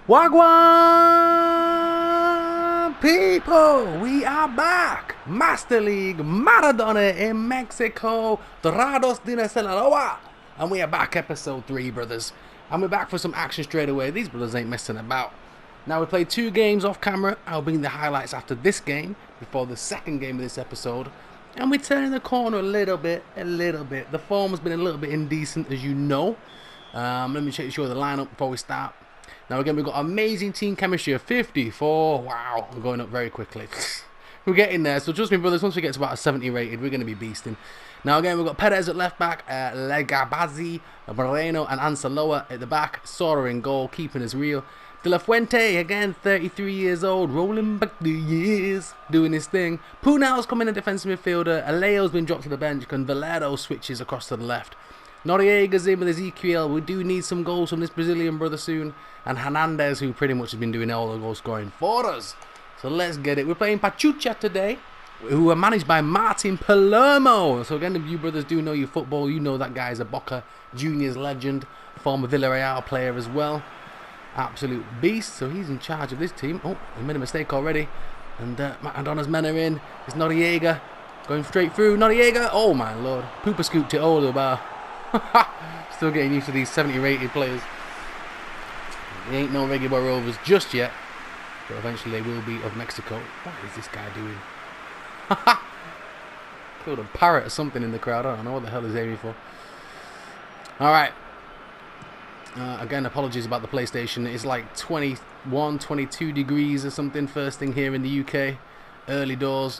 Wagwan people, we are back. Master League, Maradona in Mexico, DORADOS de SINALOA. And we are back, episode 3, brothers. And we're back for some action straight away. These brothers ain't messing about. Now, we played 2 games off camera. I'll bring the highlights after this game, before the second game of this episode. And we're turning the corner a little bit. The form's been a little bit indecent, as you know. Let me check sure the lineup before we start. Now again, we've got amazing team chemistry of 54. Wow, I'm going up very quickly. We're getting there, so trust me, brothers, once we get to about a 70 rated, we're going to be beasting. Now again, we've got Perez at left back, ReggaeBoy, Moreno and Anceloa at the back, Sora in goal, keeping us real. De La Fuente, again, 33 years old, rolling back the years, doing his thing. Punal's coming in defensive midfielder, Aleo's been dropped to the bench, and Valero switches across to the left. Noriega's in with Ezekiel. We do need some goals from this Brazilian brother soon. And Hernandez, who pretty much has been doing all the goal scoring for us. So let's get it. We're playing Pachuca today, who are managed by Martin Palermo. So again, if you brothers do know your football, you know that guy is a Boca Juniors legend, former Villarreal player as well. Absolute beast. So he's in charge of this team. Oh, he made a mistake already. And Maradona's men are in. It's Noriega going straight through. Noriega. Oh my lord. Pooper scooped it all the bar. Still getting used to these 70 rated players. They ain't no ReggaeBoy Rovers just yet, but eventually they will be of Mexico. What is this guy doing? Killed a parrot or something in the crowd. I don't know what the hell he's aiming for. Alright. Again, apologies about the PlayStation. It's like 21, 22 degrees or something first thing here in the UK. Early doors.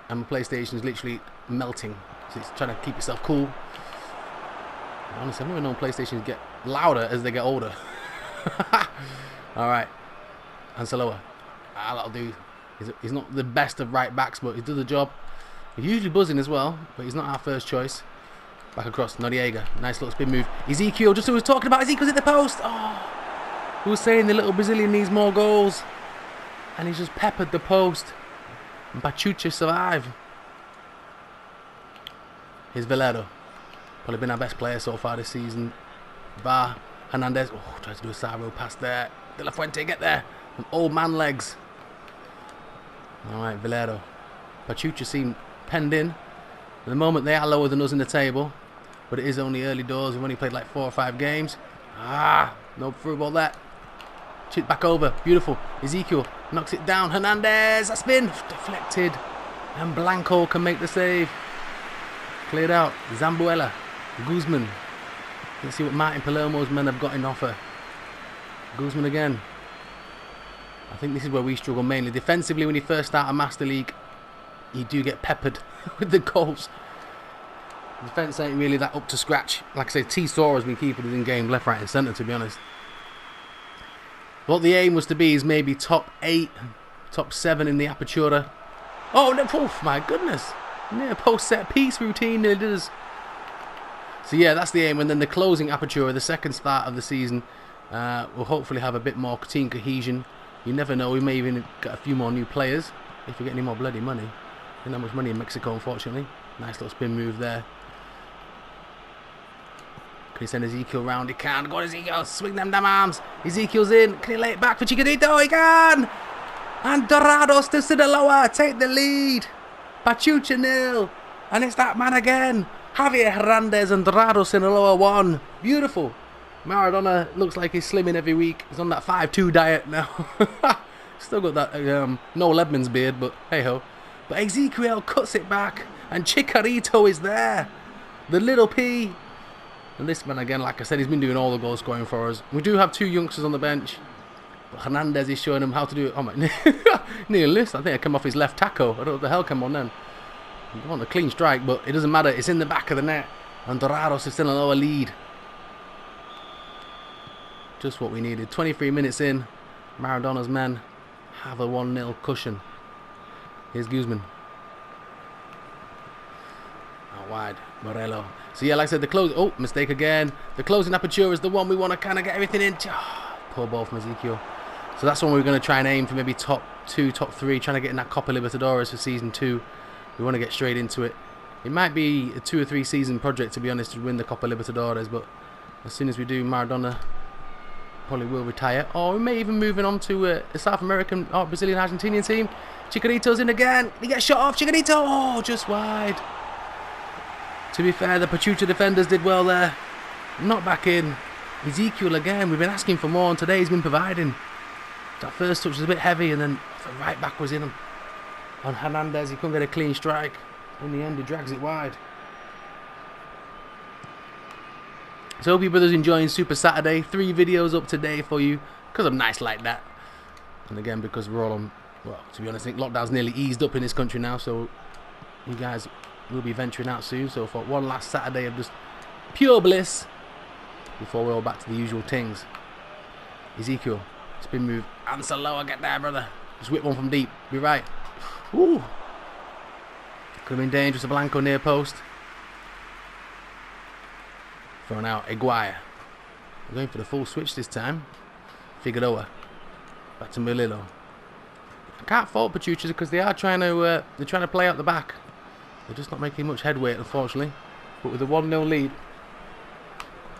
And my PlayStation is literally melting. So it's trying to keep itself cool. Honestly, I've never known PlayStations get louder as they get older. Alright. Anceloa. That'll do. He's not the best of right backs, but he does the job. He's usually buzzing as well, but he's not our first choice. Back across. Noriega. Nice little spin move. Ezekiel, just who was talking about. Ezekiel's at the post. Oh. Who was saying the little Brazilian needs more goals? And he's just peppered the post. And Pachuca survive. Here's Valero. Probably been our best player so far this season. Bar. Hernandez. Oh, tries to do a side road pass there. De La Fuente, get there. Some old man legs. Alright, Valero. Pachuca seem penned in. At the moment, they are lower than us in the table. But it is only early doors. We've only played like 4 or 5 games. No through ball there. Chip back over. Beautiful. Ezekiel knocks it down. Hernandez. That spin. Deflected. And Blanco can make the save. Cleared out. Zambuela. Guzman. Let's see what Martin Palermo's men have got in offer. Guzman again. I think this is where we struggle mainly. Defensively, when you first start a Master League, you do get peppered with the goals. Defence ain't really that up to scratch. Like I say, T. Sora's been keeping us in game left, right and centre, to be honest. What the aim was to be is maybe top 8, top 7 in the Apertura. Oh, no, oof, my goodness. Yeah, post set piece routine it is. So yeah, that's the aim, and then the closing Apertura, the second start of the season, will hopefully have a bit more team cohesion. You never know, we may even get a few more new players if we get any more bloody money. There's not much money in Mexico, unfortunately. Nice little spin move there. Can he send Ezekiel round? He can. Go on, Ezekiel, swing them damn arms. Ezekiel's in. Can he lay it back for Chiquitito? He can! And DORADOS de SINALOA take the lead. Pachuca 0, and it's that man again. Javier Hernandez and DORADOS Sinaloa 1. Beautiful. Maradona looks like he's slimming every week. He's on that 5-2 diet now. Still got that Noel Edmonds beard, but hey ho. But Ezekiel cuts it back, and Chicharito is there. The little P. And this man again, like I said, he's been doing all the goal scoring for us. We do have 2 youngsters on the bench. But Hernandez is showing him how to do it. Oh my, nearly missed. I think I came off his left tackle. I don't know what the hell came on then. I want a clean strike, but it doesn't matter. It's in the back of the net. And DORADOS is still in a lower lead. Just what we needed. 23 minutes in. Maradona's men have a 1-0 cushion. Here's Guzman. Out wide. Morello. So yeah, like I said, the close. Oh, mistake again. The closing Apertura is the one we want to kind of get everything in. Poor ball from Ezekiel. So that's when we're going to try and aim for maybe top 2, top 3, trying to get in that Copa Libertadores for season 2. We want to get straight into it. It might be a 2 or 3 season project, to be honest, to win the Copa Libertadores, but as soon as we do, Maradona probably will retire. Or we may even move on to a South American or Brazilian Argentinian team. Chicharito's in again. He gets shot off. Chicharito. Oh, just wide. To be fair, the Pachuca defenders did well there. Not back in. Ezekiel again. We've been asking for more, and today he's been providing. That first touch was a bit heavy, and then the right back was in him. On Hernandez, he couldn't get a clean strike. In the end, he drags it wide. So hope you brothers enjoying Super Saturday. 3 videos up today for you, because I'm nice like that. And again, because we're all on, well, to be honest, I think lockdown's nearly eased up in this country now, so you guys will be venturing out soon. So for one last Saturday of just pure bliss, before we're all back to the usual things. Ezekiel, spin move. Ansaloa, get there, brother. Just whip one from deep. Be right. Ooh. Could have been dangerous. A Blanco near post. Thrown out. Aguirre. We're going for the full switch this time. Figueroa. Back to Melillo. I can't fault Pachuca because they are trying to play out the back. They're just not making much headway, unfortunately. But with a 1-0 lead,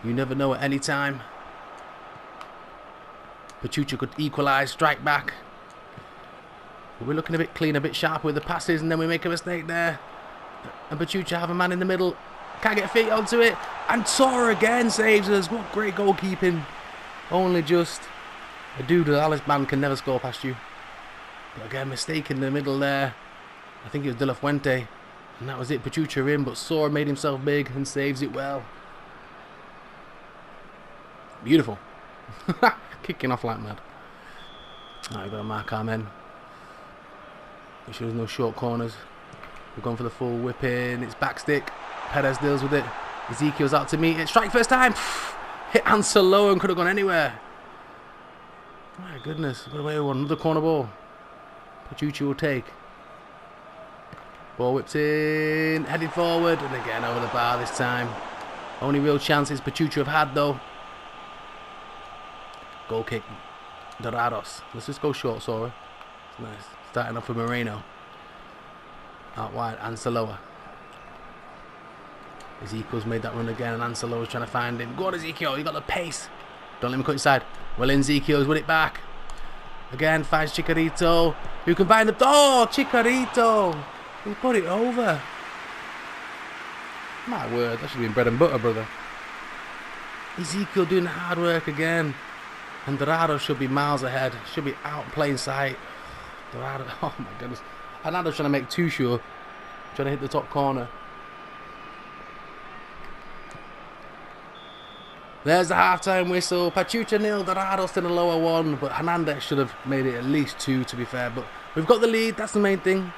you never know at any time. Pachuca could equalise, strike back. But we're looking a bit clean, a bit sharp with the passes, and then we make a mistake there. And Pachuca have a man in the middle. Can't get feet onto it. And Tora again saves us. What great goalkeeping. Only just a dude with Alice Band can never score past you. But again, mistake in the middle there. I think it was De La Fuente. And that was it. Pachuca in, but Sora made himself big and saves it well. Beautiful. Kicking off like mad. Alright, we've got to mark our men. Make sure there's no short corners. We're going for the full whip in. It's back stick. Perez deals with it. Ezekiel's out to meet it. Strike first time. Hit Ansaloa and could have gone anywhere. My goodness. Got away with one. Another corner ball. Pachuca will take. Ball whipped in. Headed forward. And again over the bar this time. Only real chances Pachuca have had though. Goal kick. Dorados. Let's just go short, Sora. It's nice. Starting off with Moreno. Out wide, Ansaloa. Ezekiel's made that run again, and Ansaloa's trying to find him. Go on, Ezekiel. You got the pace. Don't let him cut inside. Well in, Ezekiel's win it back. Again, finds Chicharito. Who can bind the... Oh, Chicharito. He put it over. My word, that should have been bread and butter, brother. Ezekiel doing the hard work again. And Dorado should be miles ahead. Should be out plain sight. Dorado, oh my goodness. Hernandez trying to make too sure. Trying to hit the top corner. There's the half-time whistle. Pachuca 0, Dorados in the lower 1. But Hernandez should have made it at least 2, to be fair. But we've got the lead. That's the main thing.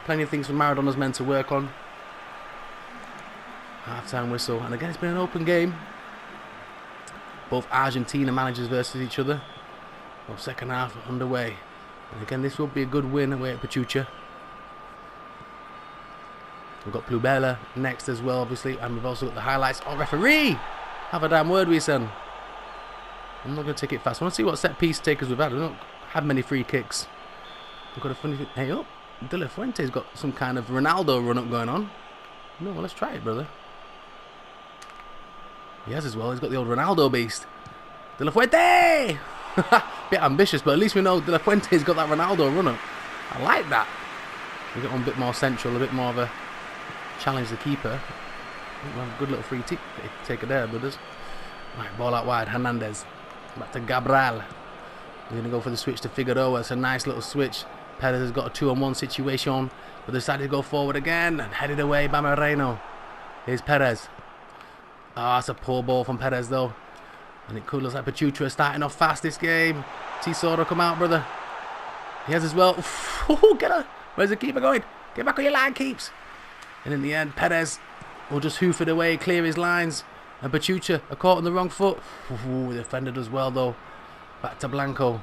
Plenty of things for Maradona's men to work on. Half-time whistle. And again, it's been an open game. Both Argentina managers versus each other. Well, second half underway. And again, this will be a good win away at Pachuca. We've got Plubella next as well, obviously. And we've also got the highlights. Oh, referee! Have a damn word with you, son. I'm not going to take it fast. I want to see what set piece takers we've had. We've not had many free kicks. We've got a funny thing. Hey, up. De La Fuente's got some kind of Ronaldo run-up going on. No, well, let's try it, brother. He has as well. He's got the old Ronaldo beast. De La Fuente! Bit ambitious, but at least we know De La Fuente's got that Ronaldo run-up. I like that. We got one a bit more central, a bit more of a challenge the keeper. Well, good little free take it there, brothers. Right, ball out wide. Hernandez. Back to Gabriel. We're going to go for the switch to Figueroa. It's a nice little switch. Perez has got a 2-on-1 situation, but decided to go forward again and headed away by Moreno. Here's Perez. Ah, it's a poor ball from Perez though. And it could look like Pachuca is starting off fast this game. T-Soda, come out, brother. He has as well. Ooh, get her. Where's the keeper going? Get back on your line, keeps. And in the end, Perez will just hoof it away, clear his lines. And Pachuca are caught on the wrong foot. Ooh, the defender does well though. Back to Blanco.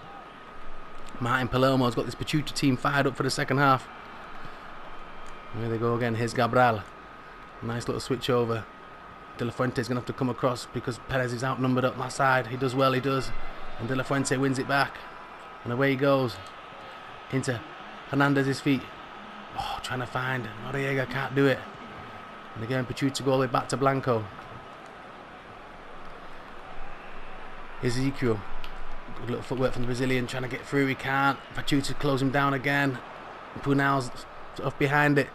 Martin Palermo's got this Pachuca team fired up for the second half. There they go again. Here's Gabriel. Nice little switch over. De La Fuente's going to have to come across because Perez is outnumbered up my side. He does well, he does. And De La Fuente wins it back. And away he goes. Into Hernandez's feet. Oh, trying to find. Noriega can't do it. And again, Pachuca go all the way back to Blanco. Ezekiel. Good little footwork from the Brazilian, trying to get through. He can't. Pachuca close him down again. Punal's off behind it.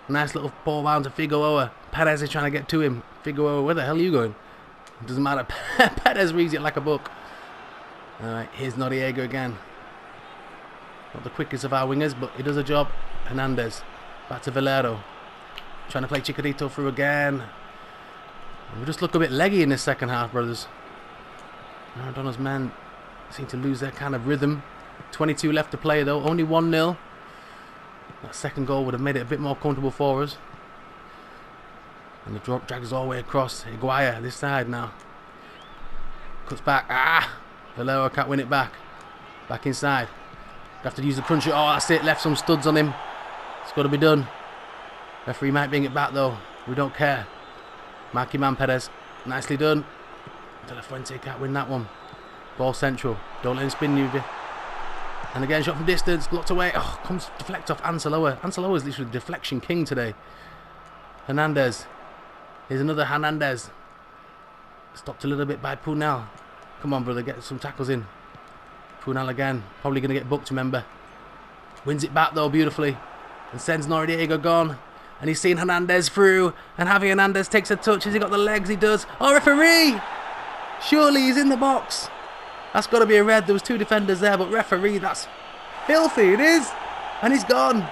Nice little ball down to Figueroa. Perez is trying to get to him. Figueroa, where the hell are you going? It doesn't matter. Perez reads it like a book. Alright, here's Noriega again. Not the quickest of our wingers, but he does a job. Hernandez. Back to Valero. Trying to play Chicharito through again. We just look a bit leggy in this second half, brothers. Maradona's men seem to lose their kind of rhythm. 22 left to play though. Only 1-0. That second goal would have made it a bit more comfortable for us. And the drop drags all the way across. Higuaín this side now. Cuts back. Valero can't win it back. Back inside. Have to use the cruncher. Oh, that's it. Left some studs on him. It's got to be done. Referee might bring it back though. We don't care. Marky man Perez. Nicely done. De La Fuente can't win that one. Ball central. Don't let him spin you. And again, shot from distance. Blocked away. Oh, comes deflect off Anceloa. Anceloa is literally the deflection king today. Hernandez. Here's another Hernandez. Stopped a little bit by Punal. Come on, brother. Get some tackles in. Punal again. Probably going to get booked, remember. Wins it back, though, beautifully. And sends Noriega gone. And he's seen Hernandez through. And Javi Hernandez takes a touch. Has he got the legs? He does. Oh, referee! Surely he's in the box. That's got to be a red. There was two defenders there, but referee, that's filthy. It is. And he's gone.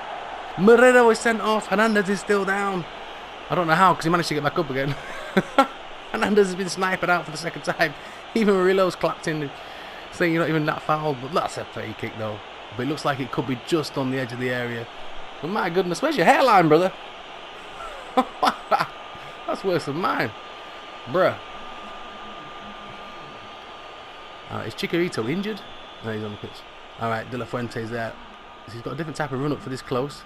Moreno is sent off. Hernandez is still down. I don't know how, because he managed to get back up again. Hernandez has been sniped out for the second time. Even Murillo's clapped in, saying you're not even that fouled. But that's a free kick, though. But it looks like it could be just on the edge of the area. But my goodness, where's your hairline, brother? That's worse than mine. Bruh. Is Chicharito injured? No, he's on the pitch. Alright, De La Fuente's there. He's got a different type of run up for this close.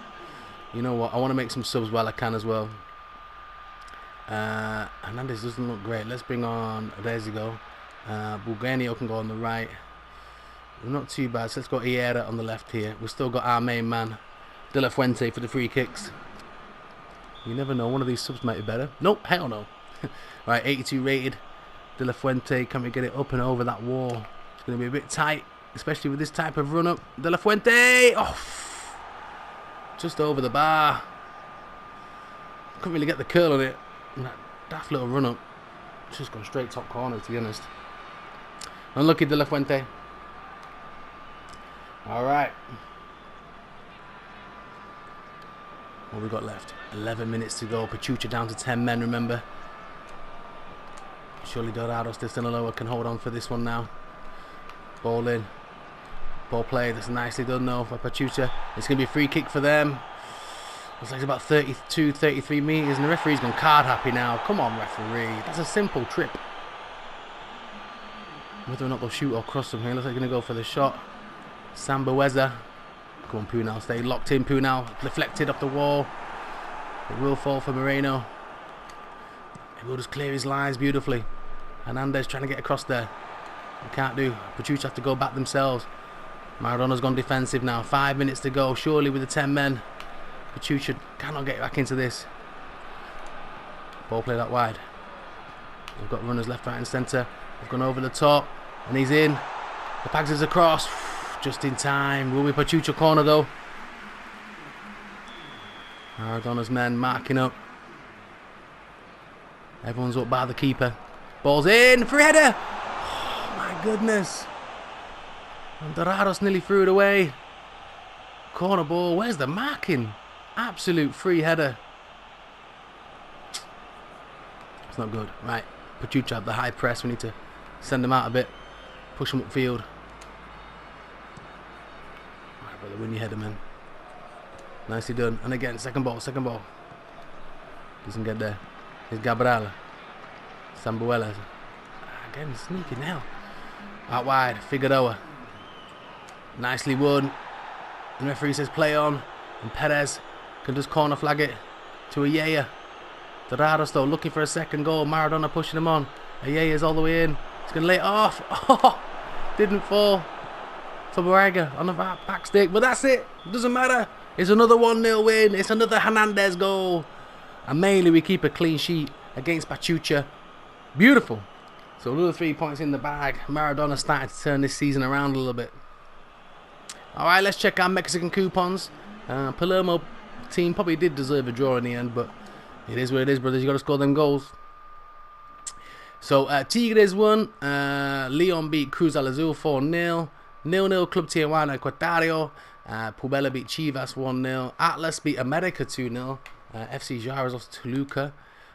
You know what? I want to make some subs while I can as well. Hernandez doesn't look great. Let's bring on. There's you go. Bulgaria can go on the right. We're not too bad. So let's go Iera on the left here. We've still got our main man, De La Fuente, for the free kicks. You never know. One of these subs might be better. Nope, hell no. Right, 82 rated. De La Fuente, can we get it up and over that wall? It's going to be a bit tight, especially with this type of run-up. De La Fuente! Oh, just over the bar. Couldn't really get the curl on it. And that daft little run-up. Just gone straight top corner, to be honest. Unlucky, De La Fuente. Alright. What we got left? 11 minutes to go. Pachuca down to 10 men, remember? Surely Dorados de Sinaloa can hold on for this one now. Ball in. Ball played. That's nicely done though for Pachuca. It's going to be a free kick for them. Looks like it's about 32, 33 metres. And the referee's gone card happy now. Come on, referee. That's a simple trip. Whether or not they'll shoot or cross from here. Looks like they're going to go for the shot. Sambueza. Come on, Punal. Stay locked in. Punal deflected off the wall. It will fall for Moreno. He will just clear his lines beautifully. Hernandez trying to get across there. He can't do. Pachuca have to go back themselves. Maradona's gone defensive now. 5 minutes to go. Surely with the 10 men. Pachuca cannot get back into this. Ball played out wide. We've got runners left, right and centre. They've gone over the top. And he's in. The Pags is across. Just in time. Will be Pachuca corner though. Maradona's men marking up. Everyone's up by the keeper. Ball's in. Free header. Oh, my goodness. And Dorados nearly threw it away. Corner ball. Where's the marking? Absolute free header. It's not good. Right. Pachuca have the high press. We need to send them out a bit. Push them upfield. Right, brother. Win your header, man. Nicely done. And again, second ball. Second ball. Doesn't get there. Here's Gabriel. Sambuela. Again, sneaking now. Out wide. Figueroa. Nicely won. And the referee says play on. And Perez can just corner flag it to Ayala. Dorados though looking for a second goal. Maradona pushing him on. Ayala's all the way in. He's going to lay it off. Oh, didn't fall for Borrega on the back stick. But that's it. It doesn't matter. It's another 1-0 win. It's another Hernandez goal. And mainly we keep a clean sheet against Pachuca. Beautiful. So another 3 points in the bag. Maradona started to turn this season around a little bit. Alright, let's check our Mexican coupons. Palermo team probably did deserve a draw in the end, but it is what it is, brothers. You got to score them goals. So Tigres won. Leon beat Cruz Al Azul 4-0. 0-0 Club Tijuana Equatario. Puebla beat Chivas 1-0. Atlas beat America 2-0. FC Juarez lost to Toluca.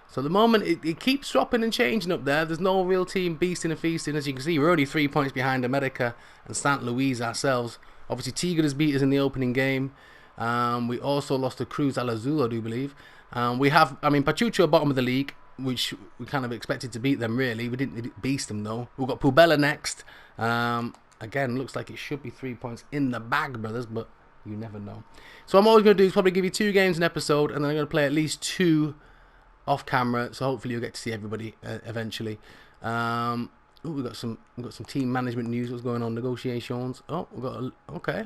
So at the moment, it keeps swapping and changing up there. There's no real team beasting and feasting. As you can see, we're only 3 points behind America and St. Louis ourselves. Obviously, Tigres beat us in the opening game. We also lost to Cruz Al Azul, I do believe. We have, Pachuca bottom of the league, which we kind of expected to beat them, really. We didn't beast them, though. We've got Puebla next. Again, looks like it should be 3 points in the bag, brothers, but you never know. So what I'm always going to do is probably give you 2 games an episode, and then I'm going to play at least 2 off camera, so hopefully you'll get to see everybody eventually. We've got some team management news. What's going on? Negotiations. Oh, okay.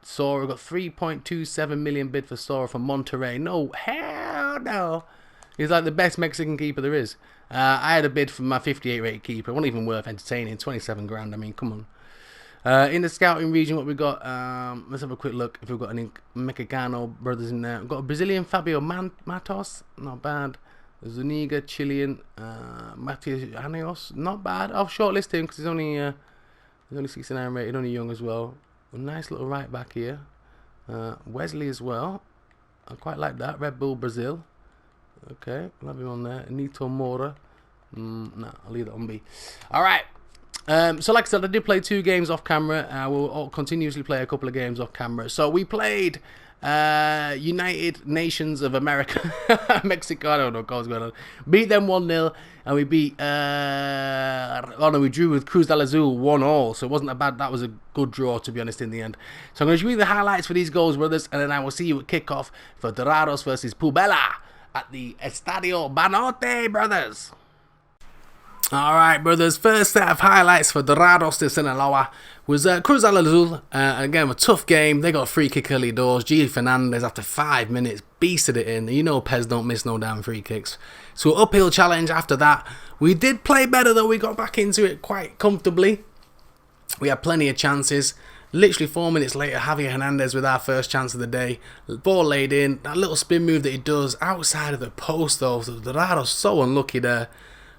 Sora got 3.27 million bid for Sora from Monterrey. No, hell no. He's like the best Mexican keeper there is. I had a bid for my 58 rate keeper. It wasn't even worth entertaining. 27 grand. I mean, come on. In the scouting region, what we got? Let's have a quick look if we've got any Mexicano brothers in there. We've got a Brazilian Fabio Matos, not bad. Zuniga, Chilean, Matias Aneos, not bad. I'll shortlist him because he's only 69 rated, only young as well. A nice little right back here. Wesley as well. I quite like that. Red Bull Brazil. Okay, love him on there. Nito Mora. Nah, I'll leave that on B. All right. So like I said, I did play 2 games off camera. We'll continuously play a couple of games off camera. So we played United Nations of America, Mexico. I don't know what's going on. Beat them 1-0, and we beat. We drew with Cruz Al Azul 1-1. So it wasn't a bad. That was a good draw, to be honest, in the end. So I'm going to show you the highlights for these goals, brothers, and then I will see you at kickoff for Dorados versus Puebla at the Estadio Banote, brothers. Alright, brothers, first set of highlights for Dorados de Sinaloa was Cruz Al Azul. Again, a tough game. They got a free kick early doors. G. Fernandez, after 5 minutes, beasted it in. You know PES don't miss no damn free kicks. So uphill challenge after that. We did play better, though. We got back into it quite comfortably. We had plenty of chances. Literally 4 minutes later, Javier Hernandez with our first chance of the day. Ball laid in. That little spin move that he does outside of the post, though. So Dorados so unlucky there.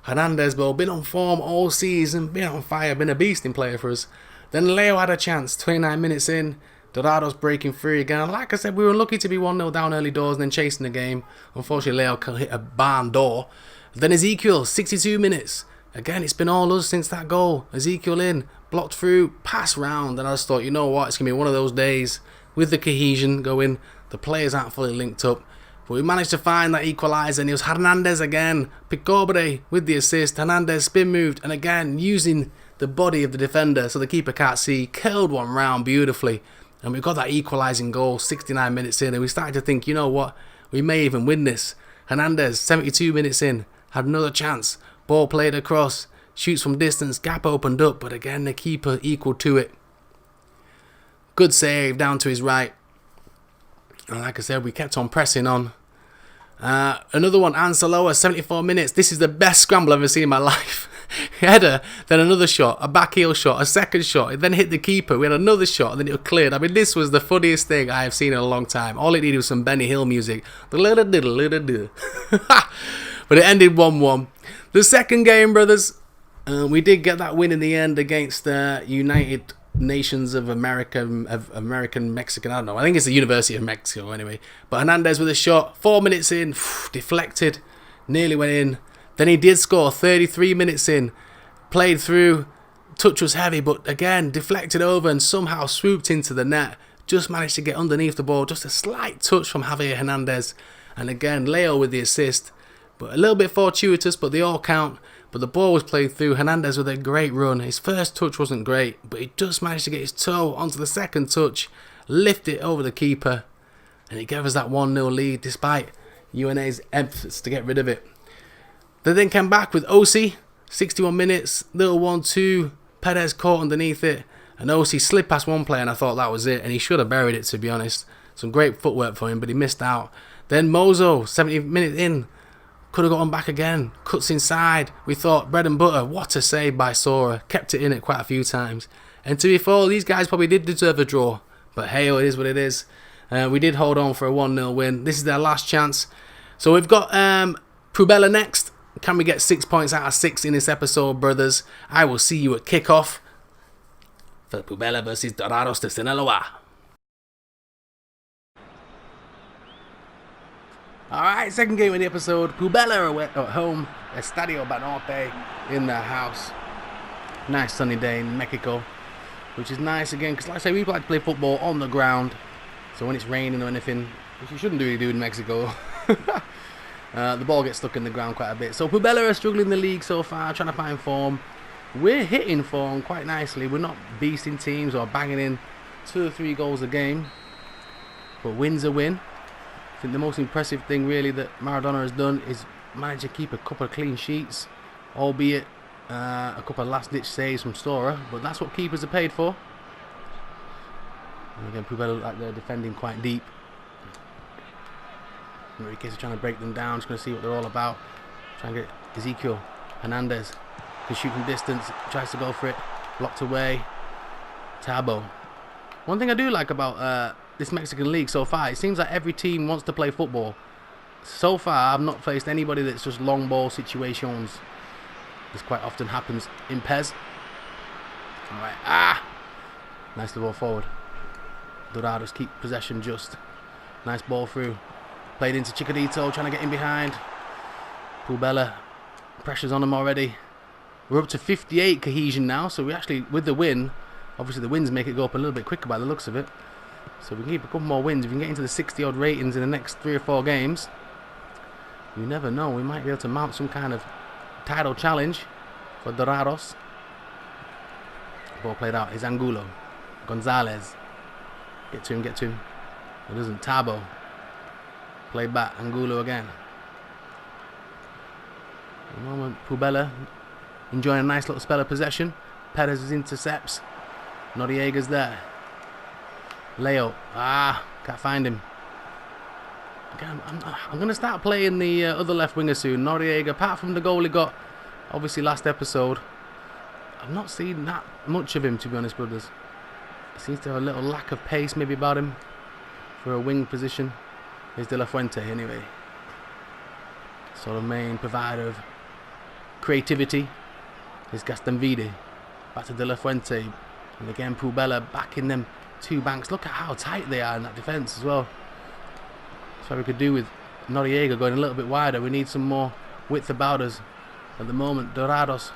Hernandez, though, been on form all season, been on fire, been a beasting player for us. Then Leo had a chance, 29 minutes in, Dorados breaking free again. And like I said, we were lucky to be 1-0 down early doors and then chasing the game. Unfortunately, Leo hit a barn door. Then Ezekiel, 62 minutes. Again, it's been all us since that goal. Ezekiel in, blocked through, pass round. And I just thought, you know what, it's going to be one of those days with the cohesion going. The players aren't fully linked up. But we managed to find that equaliser, and it was Hernandez again. Picobre with the assist. Hernandez spin moved, and again, using the body of the defender so the keeper can't see, curled one round beautifully. And we got that equalising goal 69 minutes in, and we started to think, you know what, we may even win this. Hernandez, 72 minutes in, had another chance. Ball played across, shoots from distance, gap opened up, but again, the keeper equal to it. Good save down to his right. And like I said, we kept on pressing on. Another one, Ansaloa, 74 minutes. This is the best scramble I've ever seen in my life. Header, then another shot, a back heel shot, a second shot. It then hit the keeper. We had another shot, and then it was cleared. I mean, this was the funniest thing I have seen in a long time. All it needed was some Benny Hill music. But it ended 1-1. The second game, brothers, we did get that win in the end against United Nations of America, American Mexican, I don't know, I think it's the University of Mexico anyway. But Hernandez with a shot, 4 minutes in, deflected, nearly went in. Then he did score 33 minutes in, played through, touch was heavy, but again deflected over and somehow swooped into the net. Just managed to get underneath the ball, just a slight touch from Javier Hernandez, and again Leo with the assist, but a little bit fortuitous, but they all count. But the ball was played through. Hernandez with a great run. His first touch wasn't great, but he just managed to get his toe onto the second touch, lift it over the keeper, and it gave us that 1-0 lead despite UNA's efforts to get rid of it. They then came back with OC, 61 minutes, little 1-2, Perez caught underneath it, and OC slipped past one player, and I thought that was it, and he should have buried it, to be honest. Some great footwork for him, but he missed out. Then Mozo, 70 minutes in, Could have gotten back again. Cuts inside. We thought bread and butter. What a save by Sora. Kept it in it quite a few times. And to be fair, these guys probably did deserve a draw. But hey, it is what it is. We did hold on for a 1-0 win. This is their last chance. So we've got Pubella next. Can we get 6 points out of 6 in this episode, brothers? I will see you at kickoff for Pubella versus Dorados de Sinaloa. Alright, second game of the episode. Pubella away at home. Estadio Banorte in their house. Nice sunny day in Mexico, which is nice again, because like I say, we like to play football on the ground. So when it's raining or anything, which you shouldn't really do in Mexico, the ball gets stuck in the ground quite a bit. So Pubella are struggling in the league so far, trying to find form. We're hitting form quite nicely. We're not beasting teams or banging in 2 or 3 goals a game, but win's a win. I think the most impressive thing really that Maradona has done is manage to keep a couple of clean sheets, albeit a couple of last-ditch saves from Sora, but that's what keepers are paid for. And again, Pubella look like they're defending quite deep. Enriquez is trying to break them down, just going to see what they're all about. Trying to get Ezekiel Hernandez, can shoot from distance, tries to go for it, blocked away. Tabo. One thing I do like about this Mexican league so far, it seems like every team wants to play football. So far, I've not faced anybody that's just long ball situations. This quite often happens in PES. Alright, nice ball forward. Dorados keep possession just. Nice ball through. Played into Chicharito, trying to get in behind. Pubella, pressure's on him already. We're up to 58 cohesion now, so we actually, with the win, obviously the wins make it go up a little bit quicker by the looks of it. So we can keep a couple more wins. If we can get into the 60 odd ratings in the next 3 or 4 games, you never know, we might be able to mount some kind of title challenge for Dorados. Ball played out is Angulo. Gonzalez. Get to him, get to him. It doesn't. Tabo. Played back. Angulo again. At the moment, Pubella enjoying a nice little spell of possession. Perez intercepts. Noriega's there. Leo. Can't find him. Again, I'm going to start playing the other left winger soon. Noriega, apart from the goal he got, obviously last episode, I've not seen that much of him, to be honest, brothers. He seems to have a little lack of pace maybe about him for a wing position. Here's De La Fuente anyway. Sort of main provider of creativity. Here's Gastanvide. Back to De La Fuente. And again, Pubella back in them 2 banks. Look at how tight they are in that defence as well. That's what we could do with Noriega going a little bit wider. We need some more width about us. At the moment, Dorados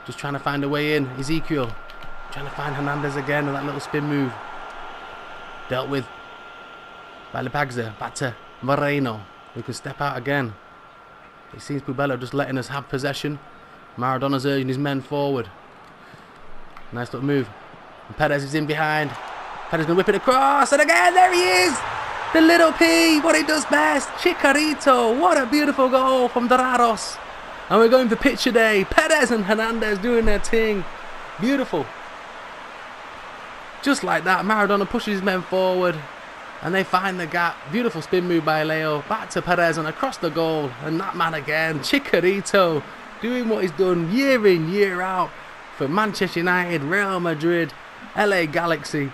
just trying to find a way in. Ezekiel trying to find Hernandez again with that little spin move. Dealt with by Lepagza. Back to Moreno, who can step out again. It seems Pubella just letting us have possession. Maradona's urging his men forward. Nice little move. And Perez is in behind. Perez going to whip it across. And again, there he is. The little P, what he does best. Chicharito. What a beautiful goal from Dorados. And we're going for picture day. Perez and Hernandez doing their thing. Beautiful. Just like that, Maradona pushes his men forward. And they find the gap. Beautiful spin move by Leo. Back to Perez and across the goal. And that man again, Chicharito, doing what he's done year in, year out for Manchester United, Real Madrid, LA Galaxy.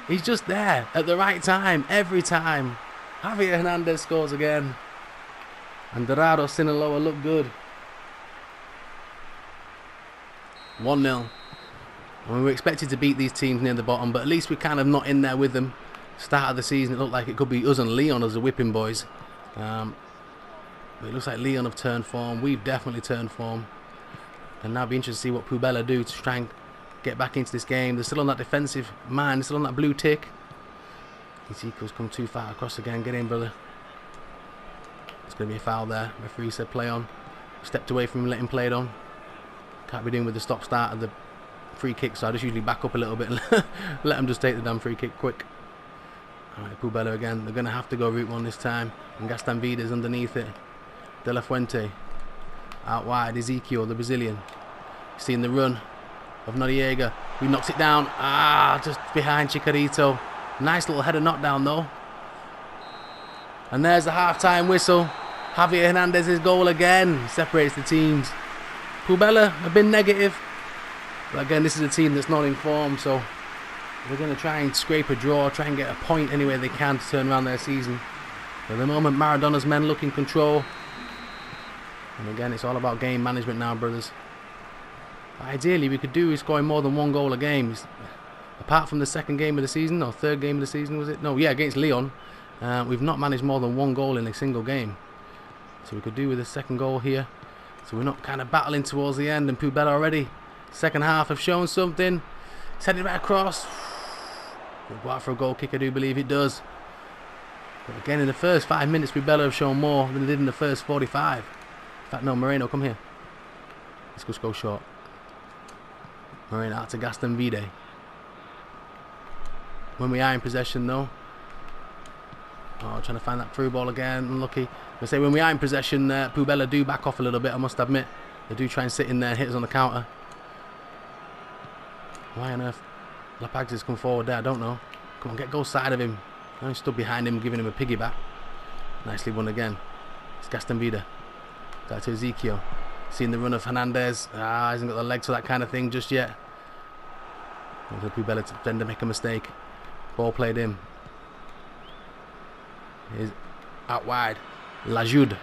He's just there at the right time, every time. Javier Hernandez scores again. And Dorados Sinaloa look good. 1-0. I mean, we're expected to beat these teams near the bottom, but at least we're kind of not in there with them. Start of the season, it looked like it could be us and Leon as the whipping boys. But it looks like Leon have turned form. We've definitely turned form. And now it'll be interesting to see what Pubella do to try and get back into this game. They're still on that defensive man. They're still on that blue tick. Ezekiel's come too far across again. Get in, brother. It's going to be a foul there. Referee said play on. Stepped away from him, let him play it on. Can't be doing with the stop-start of the free kick, so I just usually back up a little bit and let them just take the damn free kick quick. Alright, Pubella again. They're going to have to go route one this time. And Gastanvide's underneath it. De La Fuente. Out wide, Ezekiel, the Brazilian. Seeing the run of Noriega. He knocks it down. Just behind Chicharito. Nice little header knockdown though. And there's the half-time whistle. Javier Hernandez's goal again separates the teams. Puebla have been negative, but again, this is a team that's not in form, so they're going to try and scrape a draw, try and get a point any way they can to turn around their season. At the moment, Maradona's men look in control. And again, it's all about game management now, brothers. Ideally, we could do is scoring more than 1 goal a game. Apart from the second game of the season, or third game of the season, was it? No, yeah, against Leon. We've not managed more than 1 goal in a single game. So we could do with a second goal here. So we're not kind of battling towards the end. And Puebla already, second half, have shown something. It's headed right across. We'll go out for a goal kick, I do believe it does. But again, in the first 5 minutes, Puebla have shown more than they did in the first 45. In fact, no, Moreno, come here. Let's just go short. Moreno out to Gaston Vide. When we are in possession, though. Oh, trying to find that through ball again. Unlucky. I say when we are in possession, Puebla do back off a little bit, I must admit. They do try and sit in there and hit us on the counter. Why on earth Lapag's has come forward there? I don't know. Come on, get goal side of him. I stood behind him, giving him a piggyback. Nicely won again. It's Gaston Vida. Back to Ezekiel. Seeing the run of Hernandez. Hasn't got the legs for that kind of thing just yet. Puebla to defender make a mistake. Ball played in. He's out wide. Lajoud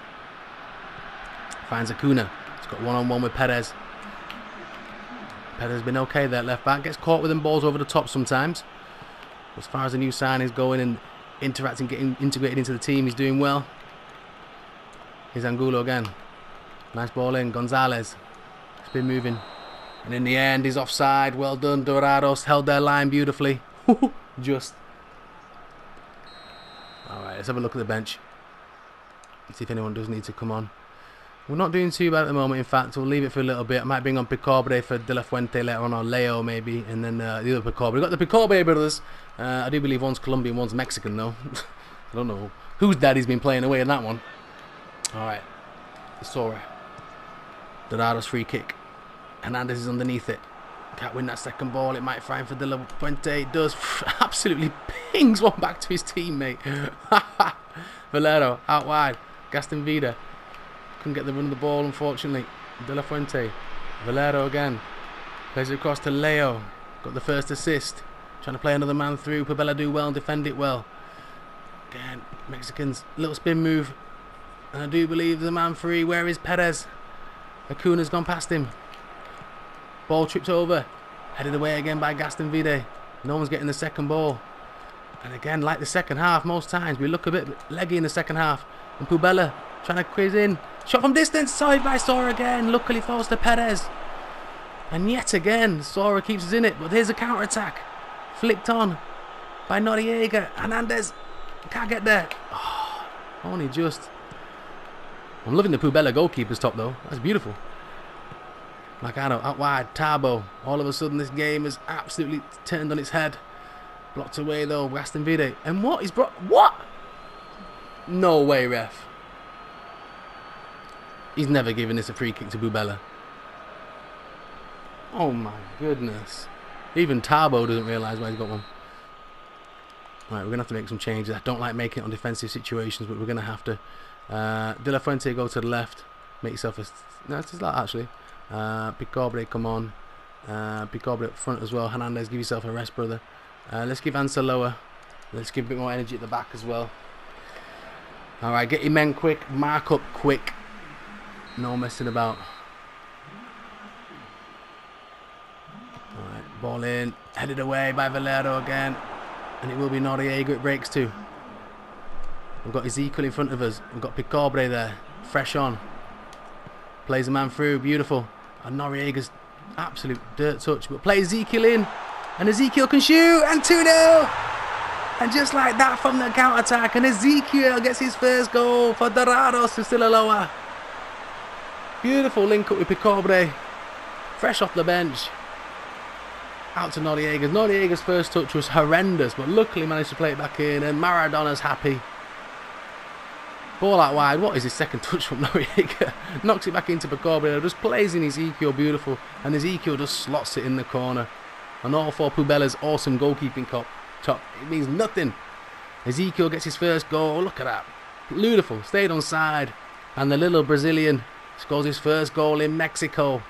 finds Acuna. He's got one-on-one with Perez. Perez has been okay there, left back. Gets caught with them balls over the top sometimes. As far as the new signings going and interacting, getting integrated into the team, he's doing well. Here's Angulo again. Nice ball in. Gonzalez. It's been moving. And in the end, he's offside. Well done, Dorados. Held their line beautifully. Just. Alright, let's have a look at the bench. See if anyone does need to come on. We're not doing too bad at the moment, in fact. We'll leave it for a little bit. I might bring on Picorbe for De La Fuente later on, or Leo maybe, and then the other Picorbe. We've got the Picorbe brothers. I do believe one's Colombian, one's Mexican, though. I don't know whose daddy's been playing away in that one. Alright. Sora. Dorados free kick. Hernandez is underneath it. Can't win that second ball. It might find for De La Fuente. It does. Absolutely pings one back to his teammate. Valero out wide. Gaston Vida. Couldn't get the run of the ball, unfortunately. De La Fuente. Valero again. Plays it across to Leo. Got the first assist. Trying to play another man through. Puebla do well and defend it well. Again, Mexicans. Little spin move. And I do believe the man free. Where is Perez? Acuna's gone past him. Ball tripped over. Headed away again by Gaston Vide. No one's getting the second ball. And again, like the second half, most times we look a bit leggy in the second half. And Puebla trying to quiz in. Shot from distance. Side by Sora again. Luckily falls to Perez. And yet again, Sora keeps us in it. But here's a counter attack. Flicked on by Noriega. Hernandez can't get there. Oh, only just. I'm loving the Puebla goalkeeper's top though. That's beautiful. Macano out wide. Tabo. All of a sudden this game is absolutely turned on its head. Blocked away though. Gaston Vide. And what? He's brought. What? No way, ref. He's never given this a free kick to Puebla. Oh my goodness. Even Tabo doesn't realise why he's got one. Alright, we're going to have to make some changes. I don't like making it on defensive situations, but we're going to have to. De La Fuente, go to the left. Make yourself a. No, it's just that actually. Picorbe, come on. Picorbe up front as well. Hernandez, give yourself a rest, brother. Let's give Anceloa. Let's give a bit more energy at the back as well. Alright, get your men quick. Mark up quick. No messing about. Alright, ball in. Headed away by Valero again. And it will be Noriega it breaks too. We've got Ezekiel in front of us. We've got Picorbe there. Fresh on. Plays a man through. Beautiful. And Noriega's absolute dirt touch. But play Ezekiel in. And Ezekiel can shoot. And 2-0. And just like that from the counter-attack. And Ezekiel gets his first goal for Dorados de Sinaloa. Beautiful link up with Picorbe. Fresh off the bench. Out to Noriega's. Noriega's first touch was horrendous. But luckily managed to play it back in. And Maradona's happy. Ball out wide. What is his second touch from Noriega? Knocks it back into Picorbe. Just plays in Ezekiel. Beautiful. And Ezekiel just slots it in the corner. And all for Puebla's awesome goalkeeping top. It means nothing. Ezekiel gets his first goal. Look at that. Beautiful. Stayed on side. And the little Brazilian scores his first goal in Mexico.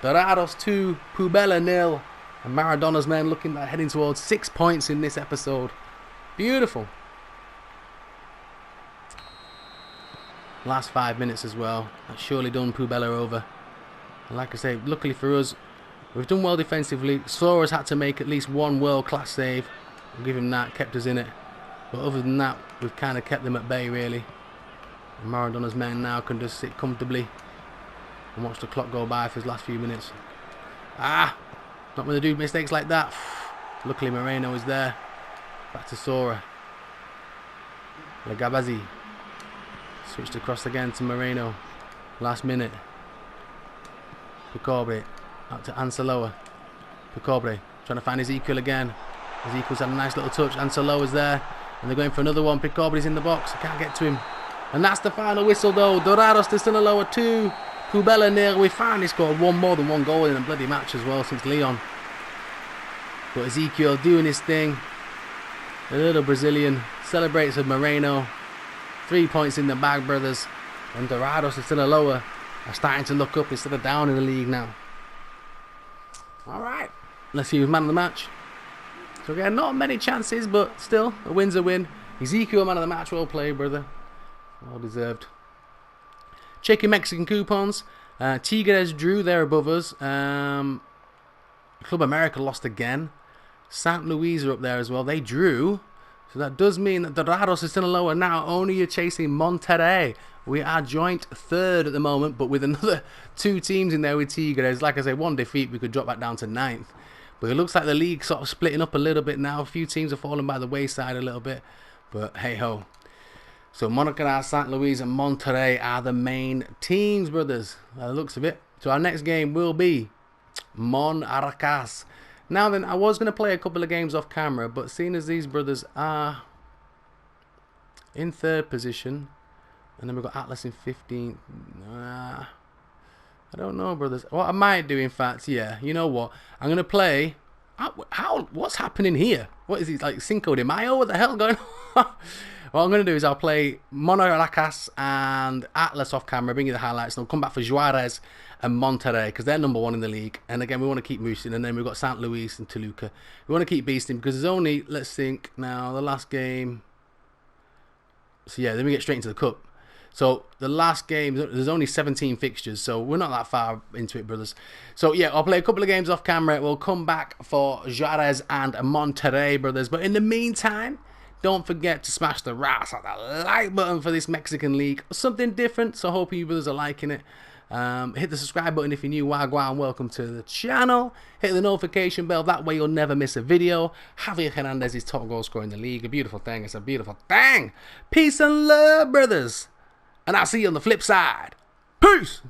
Dorados 2, Pubela 0. And Maradona's men looking like heading towards 6 points in this episode. Beautiful. Last 5 minutes as well. That's surely done Pubela over. And like I say, luckily for us, we've done well defensively. Sora's had to make at least one world-class save. I'll give him that, kept us in it. But other than that, we've kind of kept them at bay, really. And Maradona's men now can just sit comfortably and watch the clock go by for his last few minutes. Not when they do mistakes like that. Luckily Moreno is there. Back to Sora. Legabazi. Switched across again to Moreno. Last minute. Picobre. Out to Anceloa. Picobre. Trying to find Ezekiel again. Ezekiel's had a nice little touch. Anceloa's there. And they're going for another one. Picobre's in the box. I can't get to him. And that's the final whistle though. Dorados de Sinaloa 2. Pubela 0. We finally scored one more than one goal in a bloody match as well since Leon. But Ezekiel doing his thing. The little Brazilian celebrates with Moreno. 3 points in the bag, brothers. And Dorados de Sinaloa are starting to look up instead of down in the league now. Alright. Let's see who's man of the match. So again, not many chances, but still, a win's a win. Ezekiel, man of the match, well played, brother. Well deserved. Checking Mexican coupons. Tigres drew there above us. Club America lost again. St. Louis are up there as well. They drew. So that does mean that Dorados de Sinaloa now only are chasing Monterrey. We are joint third at the moment, but with another 2 teams in there with Tigres. Like I say, 1 defeat, we could drop back down to 9th. But it looks like the league sort of splitting up a little bit now. A few teams are falling by the wayside a little bit. But hey ho. So Monaco, St. Louis and Monterrey are the main teams, brothers. By the looks of it. So our next game will be Monarcas. Now then, I was going to play a couple of games off camera, but seeing as these brothers are in 3rd position, and then we've got Atlas in 15th. I don't know, brothers. What I might do, in fact, yeah, you know what? I'm going to play... What's happening here? What is it, like Cinco de Mayo? What the hell going on? What I'm going to do is I'll play Monarcas and Atlas off camera, bring you the highlights, and I'll come back for Juarez and Monterrey, because they're number 1 in the league. And again, we want to keep moosing. And then we've got St. Louis and Toluca. We want to keep beasting, because there's only, let's think, now, the last game. So yeah, then we get straight into the Cup. So the last game, there's only 17 fixtures, so we're not that far into it, brothers. So yeah, I'll play a couple of games off camera. We'll come back for Juarez and Monterrey, brothers. But in the meantime, don't forget to smash the ras on the like button for this Mexican league. Something different, so I hope you brothers are liking it. Hit the subscribe button if you're new. Wagwan, welcome to the channel. Hit the notification bell, that way you'll never miss a video. Javier Hernandez is top goal scorer in the league. A beautiful thing, it's a beautiful thing. Peace and love, brothers. And I'll see you on the flip side. Peace!